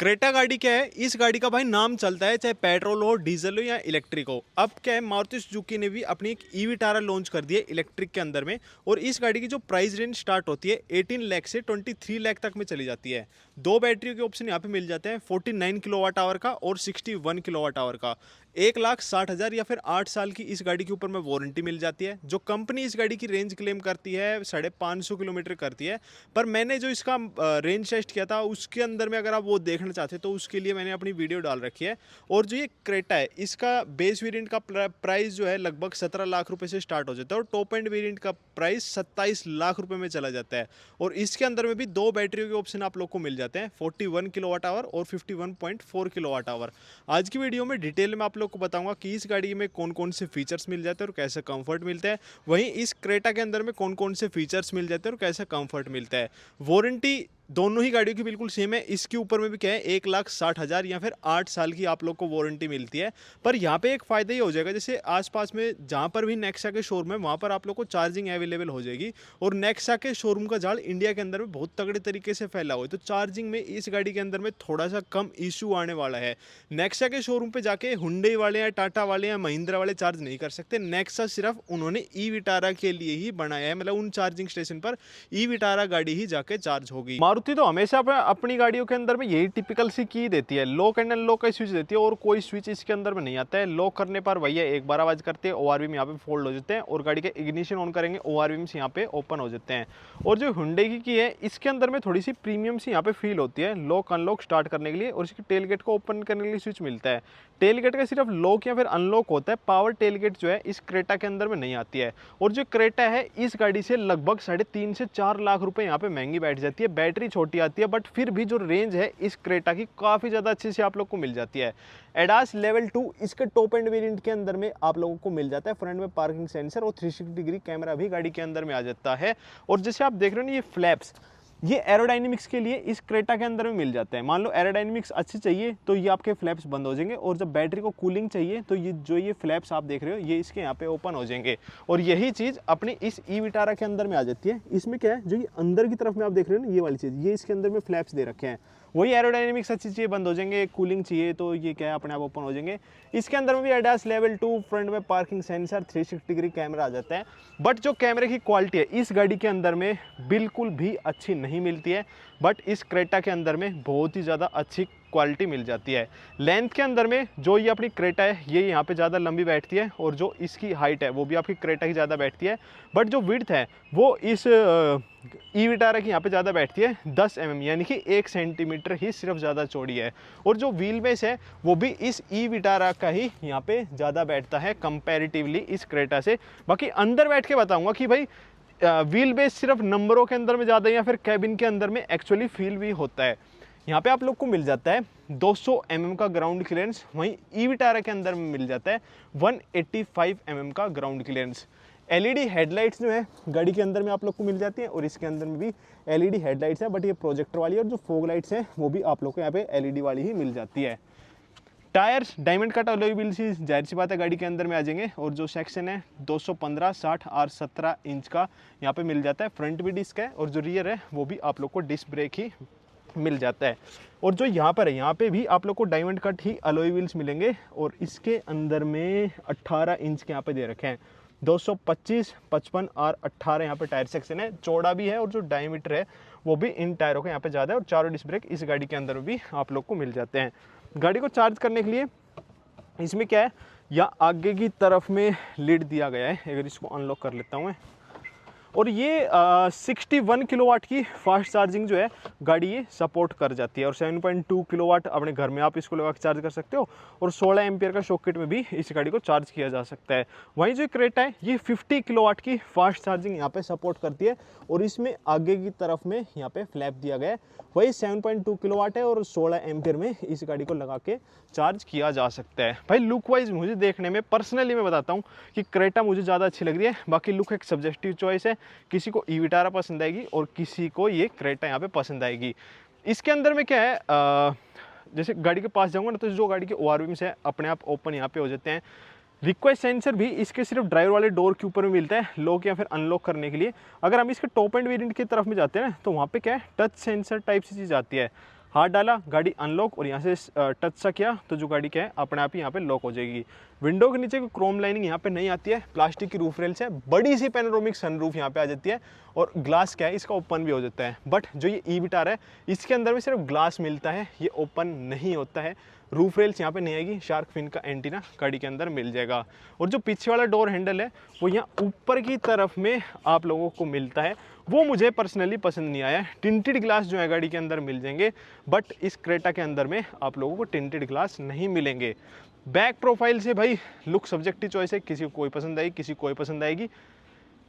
Creta गाड़ी क्या है। इस गाड़ी का भाई नाम चलता है, चाहे पेट्रोल हो, डीजल हो या इलेक्ट्रिक हो। अब क्या है, मारुति सुजुकी ने भी अपनी एक ई विटारा लॉन्च कर दी है इलेक्ट्रिक के अंदर में। और इस गाड़ी की जो प्राइस रेंज स्टार्ट होती है 18 लाख से 23 लाख तक में चली जाती है। दो बैटरियों के ऑप्शन यहाँ पे मिल जाते हैं, 49 किलोवाट आवर का और 61 किलोवाट आवर का। 1,60,000 या फिर 8 साल की इस गाड़ी के ऊपर में वारंटी मिल जाती है। जो कंपनी इस गाड़ी की रेंज क्लेम करती है 550 किलोमीटर करती है। पर मैंने जो इसका रेंज टेस्ट किया था उसके अंदर में अगर आप वो देखना चाहते हैं तो उसके लिए मैंने अपनी वीडियो डाल रखी है। और जो ये क्रेटा है इसका बेस वेरिएंट का प्राइस जो है लगभग 17 लाख रुपए से स्टार्ट हो जाता है और टॉप एंड वेरिएंट का प्राइस 27 लाख रुपए में चला जाता है। और इसके अंदर में भी दो बैटरियों के ऑप्शन आप लोग को मिल जाते हैं, 41 किलोवाट आवर और 51.4 किलोवाट आवर। आज की वीडियो में डिटेल में आप लोग को बताऊंगा कि इस गाड़ी में कौन कौन से फीचर्स मिल जाते हैं और कैसे कंफर्ट मिलता है। वहीं इस क्रेटा के अंदर में कौन कौन से फीचर्स मिल जाते हैं और कैसे कंफर्ट मिलता है। वारंटी दोनों ही गाड़ियों की बिल्कुल सेम है। इसके ऊपर में भी क्या है, 1,60,000 या फिर 8 साल की आप लोग को वारंटी मिलती है। पर यहाँ पे एक फ़ायदा ये हो जाएगा, जैसे आसपास में जहाँ पर भी नेक्सा के शोरूम है वहाँ पर आप लोग को चार्जिंग अवेलेबल हो जाएगी। और नेक्सा के शोरूम का जाल इंडिया के अंदर में बहुत तगड़े तरीके से फैला हुआ है, तो चार्जिंग में इस गाड़ी के अंदर में थोड़ा सा कम इशू आने वाला है। नेक्सा के शोरूम पर जाके हुंडई वाले या टाटा वाले या महिंद्रा वाले चार्ज नहीं कर सकते। नेक्सा सिर्फ उन्होंने ई विटारा के लिए ही बनाया है, मतलब उन चार्जिंग स्टेशन पर ई विटारा गाड़ी ही जाके चार्ज होगी। मारुति तो हमेशा अपनी गाड़ियों के अंदर में यही टिपिकल सी की देती है, लॉक एंड अनलॉक का स्विच देती है और कोई स्विच इसके अंदर में नहीं आता है। लॉक करने पर भैया एक बार आवाज करते हैं, ओआरवीएम यहाँ पे फोल्ड हो जाते हैं और गाड़ी के इग्निशन ऑन करेंगे, ओआरवीएम से यहाँ पे ओपन हो जाते हैं। और जो हुंडई की है इसके अंदर में थोड़ी सी प्रीमियम सी यहाँ पे फील होती है लॉक अनलॉक स्टार्ट करने के लिए। और इसकी टेलगेट को ओपन करने के लिए स्विच मिलता है। टेलगेट का सिर्फ लॉक या फिर अनलॉक होता है, पावर टेलगेट जो है इस क्रेटा के अंदर में नहीं आती है। और जो क्रेटा है इस गाड़ी से लगभग 3.5 से 4 लाख रुपए यहाँ पे महंगी बैठ जाती है। बैटरी छोटी आती है बट फिर भी जो रेंज है इस क्रेटा की काफ़ी ज़्यादा अच्छी से आप लोग को मिल जाती है। एडास लेवल 2 इसके टॉप एंड वेरिएंट के अंदर में आप लोगों को मिल जाता है। फ्रंट में पार्किंग सेंसर और 360 डिग्री कैमरा भी गाड़ी के अंदर में आ जाता है। और जैसे आप देख रहे हो ना, ये फ्लैप्स, ये एरोडायनेमिक्स के लिए इस क्रेटा के अंदर में मिल जाते हैं। मान लो एरोडायनेमिक्स अच्छी चाहिए तो ये आपके फ्लैप्स बंद हो जाएंगे, और जब बैटरी को कूलिंग चाहिए तो ये फ्लैप्स आप देख रहे हो ये इसके यहाँ पे ओपन हो जाएंगे। और यही चीज़ अपनी इस ई विटारा के अंदर में आ जाती है। इसमें क्या है, जो ये अंदर की तरफ में आप देख रहे हो ना, ये वाली चीज़, ये इसके अंदर में फ्लैप्स दे रखे हैं। वही एरोडायनेमिक्स अच्छी चाहिए बंद हो जाएंगे, कूलिंग चाहिए तो ये क्या है अपने आप ओपन हो जाएंगे। इसके अंदर में भी एडास लेवल 2, फ्रंट में पार्किंग सेंसर, 360 डिग्री कैमरा आ जाता है। बट जो कैमरे की क्वालिटी है इस गाड़ी के अंदर में बिल्कुल भी अच्छी नहीं मिलती है। बट इस क्रेटा के अंदर में बहुत ही ज़्यादा अच्छी क्वालिटी मिल जाती है। लेंथ के अंदर में जो ये अपनी क्रेटा है ये यहाँ पे ज़्यादा लंबी बैठती है, और जो इसकी हाइट है वो भी आपकी क्रेटा की ज़्यादा बैठती है। बट जो विड्थ है वो इस ई विटारा की यहाँ पे ज़्यादा बैठती है, 10 mm, यानी कि 1 सेंटीमीटर ही सिर्फ ज़्यादा चौड़ी है। और जो व्हील बेस है वो भी इस ई विटारा का ही यहाँ पे ज़्यादा बैठता है कंपैरेटिवली इस क्रेटा से। बाकी अंदर बैठ के बताऊँगा कि भाई व्हील बेस सिर्फ नंबरों के अंदर में ज़्यादा है या फिर कैबिन के अंदर में एक्चुअली फील भी होता है। यहाँ पे आप लोग को मिल जाता है 200 mm का ग्राउंड क्लियरेंस, वहीं ई विटारा के अंदर में मिल जाता है 185 mm का ग्राउंड क्लियरेंस। एलईडी हेडलाइट्स जो है गाड़ी के अंदर में आप लोग को मिल जाती है, और इसके अंदर में भी एलईडी हेडलाइट्स है, बट ये प्रोजेक्टर वाली है। और जो फॉग लाइट्स हैं वो भी आप लोग को यहाँ पे एलईडी वाली ही मिल जाती है। Tyres diamond cut alloy wheels ही जाहिर सी बात है गाड़ी के अंदर में आ जाएंगे। और जो सेक्शन है 215, 60 और 17 इंच का यहाँ पे मिल जाता है। फ्रंट भी डिस्क है और जो रियर है वो भी आप लोग को डिस्क ब्रेक ही मिल जाता है। और जो यहाँ पर है यहाँ पे भी आप लोग को डायमंड कट ही अलॉय व्हील्स मिलेंगे, और इसके अंदर में 18 इंच के यहाँ पे दे रखे हैं। 225, 55 और 18 यहाँ पे टायर सेक्शन है, चौड़ा भी है, और जो डायमीटर है वो भी इन टायरों के यहाँ पे ज़्यादा है। और चारों डिस्क ब्रेक इस गाड़ी के अंदर भी आप लोग को मिल जाते हैं। गाड़ी को चार्ज करने के लिए इसमें क्या है, या आगे की तरफ में लीड दिया गया है। अगर इसको अनलॉक कर लेता हूँ मैं, और ये 61 किलोवाट की फास्ट चार्जिंग जो है गाड़ी ये सपोर्ट कर जाती है। और 7.2 किलोवाट अपने घर में आप इसको लगा के चार्ज कर सकते हो, और 16 एम्पियर का सॉकेट में भी इस गाड़ी को चार्ज किया जा सकता है। वहीं जो क्रेटा है ये 50 किलोवाट की फास्ट चार्जिंग यहाँ पे सपोर्ट करती है, और इसमें आगे की तरफ में यहाँ पे फ्लैप दिया गया है। वही 7.2 किलोवाट है और 16 एम्पियर में इस गाड़ी को लगा के चार्ज किया जा सकता है। भाई लुक वाइज मुझे देखने में पर्सनली मैं बताता हूँ कि क्रेटा मुझे ज़्यादा अच्छी लग रही है। बाकी लुक एक सब्जेक्टिव चॉइस है, किसी को ई विटारा पसंद आएगी और किसी को ये क्रेटा यहाँ पे पसंद आएगी। इसके अंदर में क्या है, जैसे गाड़ी के पास जाऊँगा ना तो जो गाड़ी के ओआरवीएम्स है अपने आप ओपन यहाँ पे हो जाते हैं। रिक्वेस्ट सेंसर भी इसके सिर्फ ड्राइवर वाले डोर के ऊपर में मिलता है, लॉक या फिर अनलॉक करने के लिए। अगर हम इसके टॉप एंड वेरिएंट की तरफ में जाते हैं ना तो वहाँ पे क्या है, टच सेंसर टाइप सी चीज़ आती है। हाथ डाला, गाड़ी अनलॉक, और यहाँ से टच सा किया तो जो गाड़ी क्या है अपने आप ही यहाँ पे लॉक हो जाएगी। विंडो के नीचे कोई क्रोम लाइनिंग यहाँ पे नहीं आती है, प्लास्टिक की रूफ रेल्स है, बड़ी सी पैनोरामिक सनरूफ यहाँ पे आ जाती है, और ग्लास क्या है इसका ओपन भी हो जाता है। बट जो ये ई-विटार है इसके अंदर में सिर्फ ग्लास मिलता है, ये ओपन नहीं होता है। रूफ रेल्स यहाँ पे नहीं आएगी, शार्क फिन का एंटीना गाड़ी के अंदर मिल जाएगा। और जो पीछे वाला डोर हैंडल है वो यहाँ ऊपर की तरफ में आप लोगों को मिलता है, वो मुझे पर्सनली पसंद नहीं आया। टिंटेड ग्लास जो है गाड़ी के अंदर मिल जाएंगे, बट इस क्रेटा के अंदर में आप लोगों को टिंटेड ग्लास नहीं मिलेंगे। बैक प्रोफाइल से भाई लुक सब्जेक्टिव चॉइस है, किसी को कोई पसंद आएगी, किसी को कोई पसंद आएगी,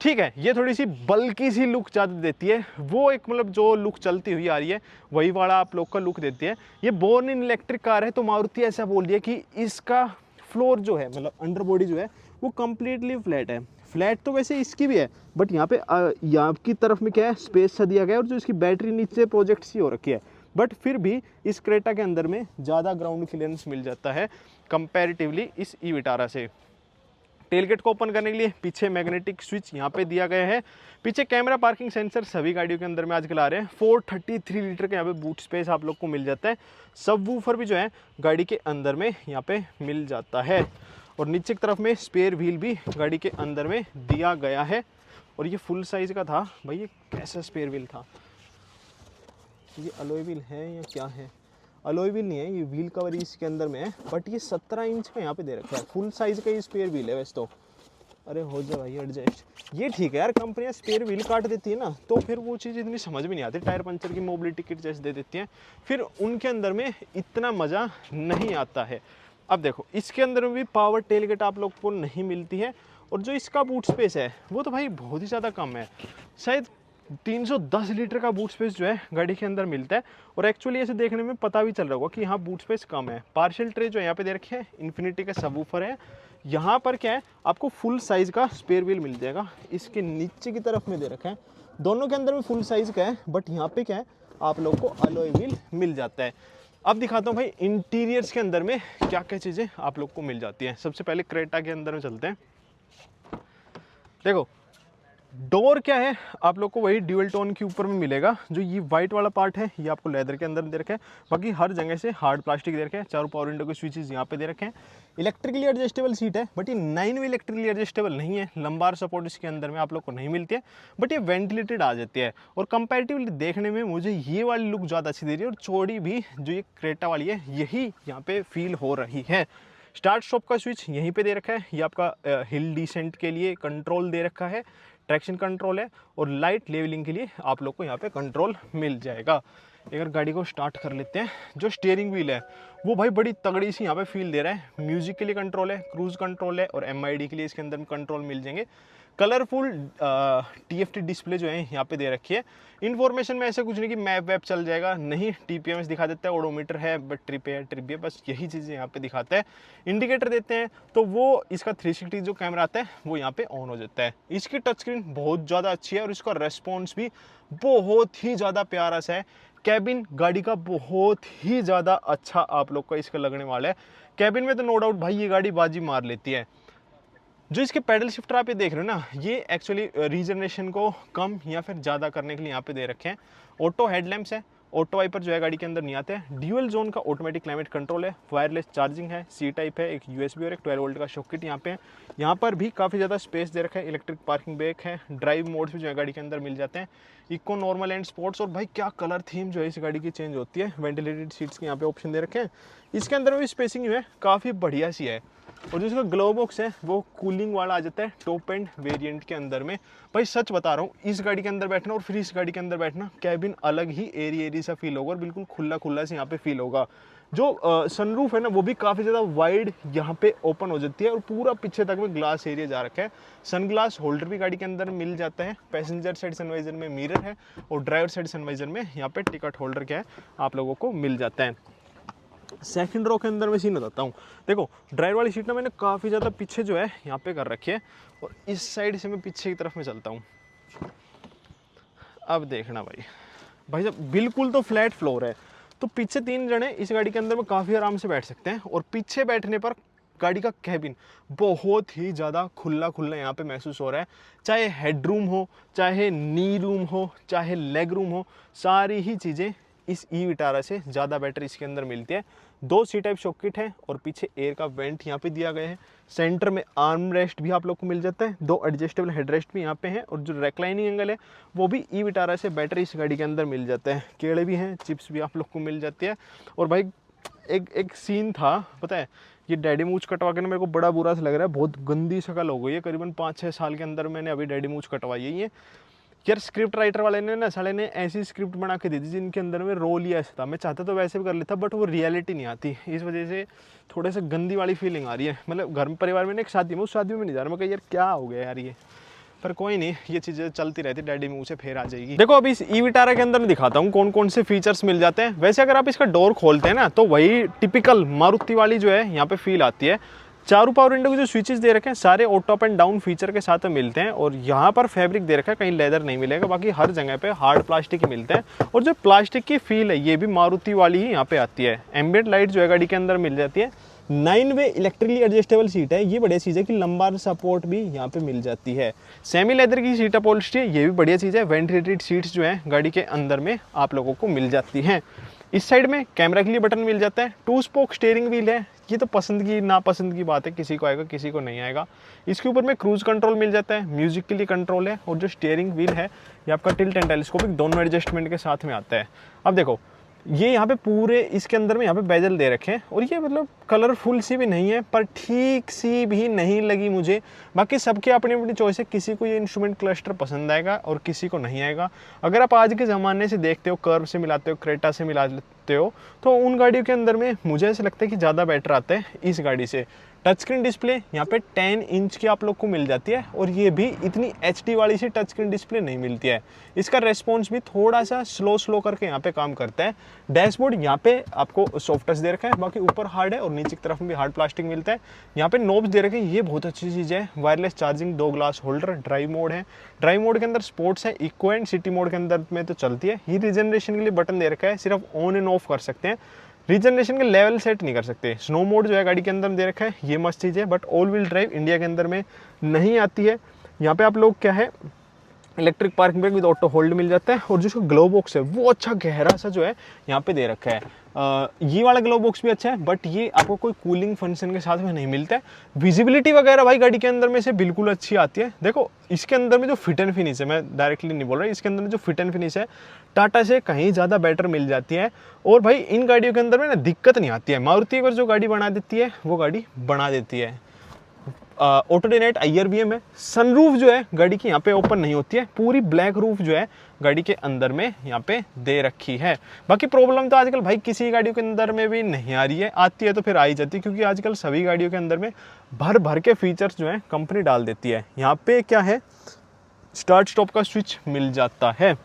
ठीक है। ये थोड़ी सी बल्की सी लुक ज़्यादा देती है, वो एक मतलब जो लुक चलती हुई आ रही है वही वाला आप लोग का लुक देती है। ये बोर्न इन इलेक्ट्रिक कार है, तो मारुति ऐसा बोल रही है कि इसका फ्लोर जो है मतलब अंडर बॉडी जो है वो कम्प्लीटली फ्लैट है। फ्लैट तो वैसे इसकी भी है, बट यहाँ पे यहाँ की तरफ में क्या है स्पेस सा दिया गया है, और जो इसकी बैटरी नीचे प्रोजेक्ट सी हो रखी है, बट फिर भी इस क्रेटा के अंदर में ज़्यादा ग्राउंड क्लियरेंस मिल जाता है कंपैरेटिवली इस ई-विटारा से। टेलगेट को ओपन करने के लिए पीछे मैग्नेटिक स्विच यहाँ पे दिया गया है। पीछे कैमरा, पार्किंग सेंसर सभी गाड़ियों के अंदर में आजकल आ रहे हैं। 433 लीटर के यहाँ पे बूट स्पेस आप लोग को मिल जाता है। सबवूफर भी जो है गाड़ी के अंदर में यहाँ पे मिल जाता है, और नीचे की तरफ में स्पेयर व्हील भी गाड़ी के अंदर में दिया गया है। और ये फुल साइज का था भाई, ये कैसा स्पेयर व्हील था, ये अलॉय व्हील है या क्या है? अलॉय व्हील नहीं है, ये व्हील कवर इसके अंदर में है, बट ये 17 इंच का यहाँ पे दे रखा है। फुल साइज का ये स्पेयर व्हील है वैसे तो। अरे हो जाए भाई एडजस्ट, ये ठीक है यार, कंपनियां स्पेयर व्हील काट देती है ना तो फिर वो चीज़ इतनी समझ में नहीं आती। टायर पंचर की मोबिलिटी किट जैसे दे देती हैं, फिर उनके अंदर में इतना मज़ा नहीं आता है। अब देखो इसके अंदर में भी पावर टेलगेट आप लोग को नहीं मिलती है, और जो इसका बूट स्पेस है वो तो भाई बहुत ही ज़्यादा कम है। शायद 310 लीटर का बूट स्पेस जो है गाड़ी के अंदर मिलता है, और एक्चुअली ऐसे देखने में पता भी चल रहा होगा कि यहाँ बूट स्पेस कम है। पार्शियल ट्रे जो यहाँ पे दे रखे है, इन्फिनिटी का सबवूफर है। यहाँ पर क्या है आपको फुल साइज का स्पेयर व्हील मिल जाएगा, इसके नीचे की तरफ में दे रखा है। दोनों के अंदर में फुल साइज का है, बट यहाँ पे क्या है आप लोग को अलॉय व्हील मिल जाता है। अब दिखाता हूँ भाई इंटीरियर्स के अंदर में क्या क्या चीज़ें आप लोग को मिल जाती हैं। सबसे पहले क्रेटा के अंदर में चलते हैं। देखो डोर क्या है आप लोग को वही ड्यूअल टोन के ऊपर में मिलेगा। जो ये वाइट वाला पार्ट है ये आपको लेदर के अंदर दे रखा है, बाकी हर जगह से हार्ड प्लास्टिक दे रखे हैं। चारों पावर विंडो के स्विचेस यहाँ पे दे रखे हैं। इलेक्ट्रिकली एडजस्टेबल सीट है, बट ये 9 वे इलेक्ट्रिकली एडजस्टेबल नहीं है। लंबार सपोर्ट इसके अंदर में आप लोग को नहीं मिलती है, बट ये वेंटिलेटेड आ जाती है। और कंपैरेटिवली देखने में मुझे ये वाली लुक ज़्यादा अच्छी दे रही है, और चौड़ी भी जो ये क्रेटा वाली है यही यहाँ पे फील हो रही है। स्टार्ट स्टॉप का स्विच यहीं पे दे रखा है, ये आपका हिल डिसेंट के लिए कंट्रोल दे रखा है, ट्रैक्शन कंट्रोल है, और लाइट लेवलिंग के लिए आप लोग को यहाँ पे कंट्रोल मिल जाएगा। अगर गाड़ी को स्टार्ट कर लेते हैं, जो स्टीयरिंग व्हील है वो भाई बड़ी तगड़ी सी यहाँ पे फील दे रहा है। म्यूजिक के लिए कंट्रोल है, क्रूज कंट्रोल है, और MID के लिए इसके अंदर कंट्रोल मिल जाएंगे। कलरफुल TFT डिस्प्ले जो है यहाँ पे दे रखी है। इन्फॉर्मेशन में ऐसा कुछ नहीं कि मैप वैप चल जाएगा, नहीं। TPMS दिखा देता है, ओडोमीटर है, बट ट्रिप है, बस यही चीज़ें यहाँ पे दिखाता है। इंडिकेटर देते हैं तो वो इसका 360 जो कैमरा आता है वो यहाँ पे ऑन हो जाता है। इसकी टच स्क्रीन बहुत ज़्यादा अच्छी है, और इसका रेस्पॉन्स भी बहुत ही ज़्यादा प्यारा सा है। कैबिन गाड़ी का बहुत ही ज़्यादा अच्छा आप लोग का इसका लगने वाला है। कैबिन में तो नो डाउट भाई ये गाड़ी बाजी मार लेती है। जो इसके पैडल शिफ्टर आप ये देख रहे हो ना, ये एक्चुअली रीजनरेशन को कम या फिर ज़्यादा करने के लिए यहाँ पे दे रखे हैं। ऑटो हेडलैम्प्स है, ऑटो वाइपर जो है गाड़ी के अंदर नहीं आते हैं। ड्यूअल जोन का ऑटोमेटिक क्लाइमेट कंट्रोल है, वायरलेस चार्जिंग है, C टाइप है, एक USB और एक 12 वोल्ट का सॉकेट यहाँ पे है। यहाँ पर भी काफ़ी ज़्यादा स्पेस दे रखा है। इलेक्ट्रिक पार्किंग ब्रेक है, ड्राइव मोड्स भी जो है गाड़ी के अंदर मिल जाते हैं, इको, नॉर्मल एंड स्पोर्ट्स। और भाई क्या कलर थीम जो है इस गाड़ी की चेंज होती है। वेंटिलेटेड सीट्स के यहाँ पे ऑप्शन दे रखे हैं। इसके अंदर भी स्पेसिंग जो है काफ़ी बढ़िया सी है, और जो इसका ग्लो बॉक्स है वो कूलिंग वाला आ जाता है टॉप एंड वेरिएंट के अंदर में। भाई सच बता रहा हूँ, इस गाड़ी के अंदर बैठना और फिर इस गाड़ी के अंदर बैठना, कैबिन अलग ही एरी सा फील होगा, और बिल्कुल खुला खुला से यहाँ पे फील होगा। जो सनरूफ है ना वो भी काफ़ी ज़्यादा वाइड यहाँ पे ओपन हो जाती है, और पूरा पीछे तक में ग्लास एरिया जा रखा है। सन ग्लास होल्डर भी गाड़ी के अंदर मिल जाता है। पैसेंजर साइड सनवाइजर में मिरर है, और ड्राइवर साइड सनवाइजर में यहाँ पे टिकट होल्डर क्या है आप लोगों को मिल जाता है। सेकंड रो के अंदर मैं सीन बताता हूँ। देखो ड्राइवर वाली सीट ना मैंने काफ़ी ज़्यादा पीछे जो है यहाँ पे कर रखी है, और इस साइड से मैं पीछे की तरफ में चलता हूँ। अब देखना भाई साहब बिल्कुल तो फ्लैट फ्लोर है, तो पीछे 3 जने इस गाड़ी के अंदर में काफ़ी आराम से बैठ सकते हैं। और पीछे बैठने पर गाड़ी का कैबिन बहुत ही ज़्यादा खुला खुला यहाँ पे महसूस हो रहा है। चाहे हेड रूम हो, चाहे नी रूम हो, चाहे लेग रूम हो, सारी ही चीज़ें इस ई विटारा से ज़्यादा बेटर इसके अंदर मिलती है। 2 सी टाइप सॉकेट है और पीछे एयर का वेंट यहाँ पे दिया गया है। सेंटर में आर्म रेस्ट भी आप लोग को मिल जाता है, 2 एडजस्टेबल हेड रेस्ट भी यहाँ पे हैं, और जो रेक्लाइनिंग एंगल है वो भी ई विटारा से बेटर इस गाड़ी के अंदर मिल जाता है। केड़े भी हैं, चिप्स भी आप लोग को मिल जाती है। और भाई एक सीन था पता है, ये डैडी मूछ कटवा के ना मेरे को बड़ा बुरा सा लग रहा है, बहुत गंदी शक्ल हो गई है। करीबन 5-6 साल के अंदर मैंने अभी डैडी मूछ कटवाई है। ये यार स्क्रिप्ट राइटर वाले ने ना साले ने ऐसी स्क्रिप्ट बना के दी थी जिनके अंदर में रोल ही ऐसा था। मैं चाहता तो वैसे भी कर लेता, बट वो रियलिटी नहीं आती, इस वजह से थोड़े से गंदी वाली फीलिंग आ रही है। मतलब घर में परिवार में एक शादी में, उस शादी में नहीं जा रहा मैं, कहा यार क्या हो गया यार ये, पर कोई नहीं, ये चीज़ें चलती रहती, डैडी मुँह से फिर आ जाएगी। देखो अभी इस ई विटारा के अंदर मैं दिखाता हूँ कौन कौन से फीचर्स मिल जाते हैं। वैसे अगर आप इसका डोर खोलते हैं ना तो वही टिपिकल मारुति वाली जो है यहाँ पे फील आती है। चारों पावर विंडो के जो स्विचेस दे रखे हैं सारे auto up and down feature के साथ मिलते हैं, और यहाँ पर फैब्रिक दे रखा है, कहीं लेदर नहीं मिलेगा, बाकी हर जगह पे हार्ड प्लास्टिक ही मिलते हैं। और जो प्लास्टिक की फील है ये भी मारुति वाली ही यहाँ पे आती है। एम्बिएंट लाइट जो है गाड़ी के अंदर मिल जाती है। 9 वे इलेक्ट्रिकली एडजस्टेबल सीट है, ये बढ़िया चीज़ है कि लंबार सपोर्ट भी यहाँ पे मिल जाती है। सेमी लेदर की सीट अपहोल्स्ट्री है, ये भी बढ़िया चीज़ है। वेंटिलेटेड सीट्स जो है गाड़ी के अंदर में आप लोगों को मिल जाती हैं। इस साइड में कैमरा के लिए बटन मिल जाता है। 2 स्पोक स्टीयरिंग व्हील है, ये तो पसंद की नापसंद की बात है, किसी को आएगा किसी को नहीं आएगा। इसके ऊपर में क्रूज कंट्रोल मिल जाता है, म्यूजिक के लिए कंट्रोल है, और जो स्टीयरिंग व्हील है ये आपका टिल्ट एंड टेलीस्कोपिक दोनों एडजस्टमेंट के साथ में आता है। अब देखो ये यहाँ पे पूरे इसके अंदर में यहाँ पे बेजल दे रखे हैं, और ये मतलब कलरफुल सी भी नहीं है पर ठीक सी भी नहीं लगी मुझे। बाकी सबके अपनी अपनी चॉइस है, किसी को ये इंस्ट्रूमेंट क्लस्टर पसंद आएगा और किसी को नहीं आएगा। अगर आप आज के ज़माने से देखते हो, कर्व से मिलाते हो, क्रेटा से मिलाते हो, तो उन गाड़ियों के अंदर में मुझे ऐसा लगता है कि ज़्यादा बेटर आता है इस गाड़ी से। टच स्क्रीन डिस्प्ले यहाँ पे 10 इंच की आप लोग को मिल जाती है, और ये भी इतनी HD वाली सी टच स्क्रीन डिस्प्ले नहीं मिलती है। इसका रेस्पॉन्स भी थोड़ा सा स्लो करके यहाँ पे काम करता है। डैशबोर्ड यहाँ पे आपको सॉफ्ट टच दे रखा है, बाकी ऊपर हार्ड है और नीचे की तरफ में भी हार्ड प्लास्टिक मिलता है। यहाँ पे नोब्स दे रखे हैं, ये बहुत अच्छी चीज़ है। Wireless charging, 2 glass holder, drive mode है। ड्राइव मोड के अंदर स्पोर्ट्स है, इको एंड सिटी मोड के अंदर में तो चलती है। हीट रिजनरेशन के लिए बटन दे रखा है, सिर्फ ऑन एंड ऑफ कर सकते हैं, रीजनरेशन के लेवल सेट नहीं कर सकते। स्नो मोड जो है गाड़ी के अंदर दे रखा है, ये मस्त चीज़ है, but all wheel drive India के अंदर में नहीं आती है। यहाँ पे आप लोग क्या है, electric parking brake with auto hold मिल जाता है, और जो ग्लो बॉक्स है वो अच्छा गहरा सा जो है यहाँ पे दे रखा है। ये वाला ग्लो बॉक्स भी अच्छा है, बट ये आपको कोई कूलिंग फंक्शन के साथ में नहीं मिलता है। विजिबिलिटी वगैरह भाई गाड़ी के अंदर में से बिल्कुल अच्छी आती है। देखो इसके अंदर में जो फिट एंड फिनिश है, मैं डायरेक्टली नहीं बोल रहा, इसके अंदर में जो फिट एंड फिनिश है टाटा से कहीं ज़्यादा बेटर मिल जाती है। और भाई इन गाड़ियों के अंदर में ना दिक्कत नहीं आती है। मारुति अगर जो गाड़ी बना देती है वो गाड़ी बना देती है। ऑटो डेनाइट IRBM है। सनरूफ जो है गाड़ी की यहाँ पे ओपन नहीं होती है, पूरी ब्लैक रूफ जो है गाड़ी के अंदर में यहाँ पे दे रखी है। बाकी प्रॉब्लम तो आजकल भाई किसी गाड़ियों के अंदर में भी नहीं आ रही है, आती है तो फिर आ ही जाती है, क्योंकि आजकल सभी गाड़ियों के अंदर में भर के फीचर्स जो है कंपनी डाल देती है। यहाँ पे क्या है, स्टार्ट स्टॉप का स्विच मिल जाता है।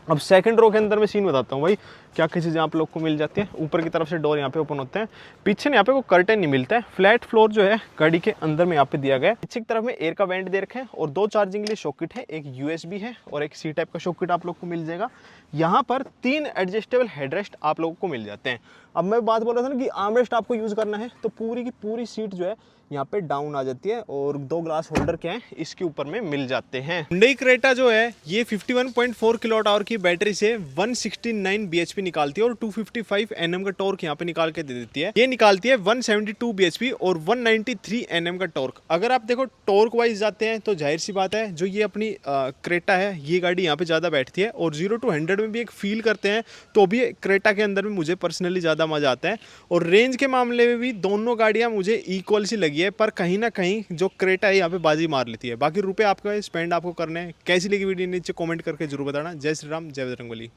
अब सेकंड रो के अंदर मैं सीन बताता हूँ भाई, क्या क्या चीज़ें आप लोग को मिल जाती है। ऊपर की तरफ से डोर यहाँ पे ओपन होते हैं, पीछे यहाँ पे कोई कर्टेन नहीं मिलता है। फ्लैट फ्लोर जो है गाड़ी के अंदर में यहाँ पे दिया गया है। पीछे की तरफ में एयर का वेंट दे रखे हैं, और 2 चार्जिंग के लिए सॉकेट है, एक USB है और एक C टाइप का सॉकेट आप लोग को मिल जाएगा। यहाँ पर 3 एडजस्टेबल हेडरेस्ट आप लोगों को मिल जाते हैं। अब मैं बात बोल रहा था ना कि आर्मरेस्ट आपको यूज़ करना है, तो पूरी की पूरी सीट जो है यहाँ पे डाउन आ जाती है, और 2 ग्लास होल्डर क्या है इसके ऊपर में मिल जाते हैं। Hyundai क्रेटा जो है ये 51.4 किलोवाट की बैटरी से 169 bhp निकालती है, और 255 Nm का टॉर्क यहाँ पे निकाल के दे देती है। ये निकालती है 172 bhp और 193 Nm का टॉर्क। अगर आप देखो टॉर्क वाइज जाते हैं तो जाहिर सी बात है जो ये अपनी क्रेटा है ये गाड़ी यहाँ पे ज़्यादा बैठती है, और 0 to 100 में भी एक फील करते हैं तो भी क्रेटा के अंदर में मुझे पर्सनली ज़्यादा मज़ा आता है। और रेंज के मामले में भी दोनों गाड़ियाँ मुझे इक्वल सी लगी है, पर कहीं ना कहीं जो क्रेटा है यहाँ पे बाजी मार लेती है। बाकी रुपए आपका स्पेंड आपको करने हैं। कैसी लगी वीडियो नीचे कमेंट करके जरूर बताना। जय श्री राम, जय बजरंगबली।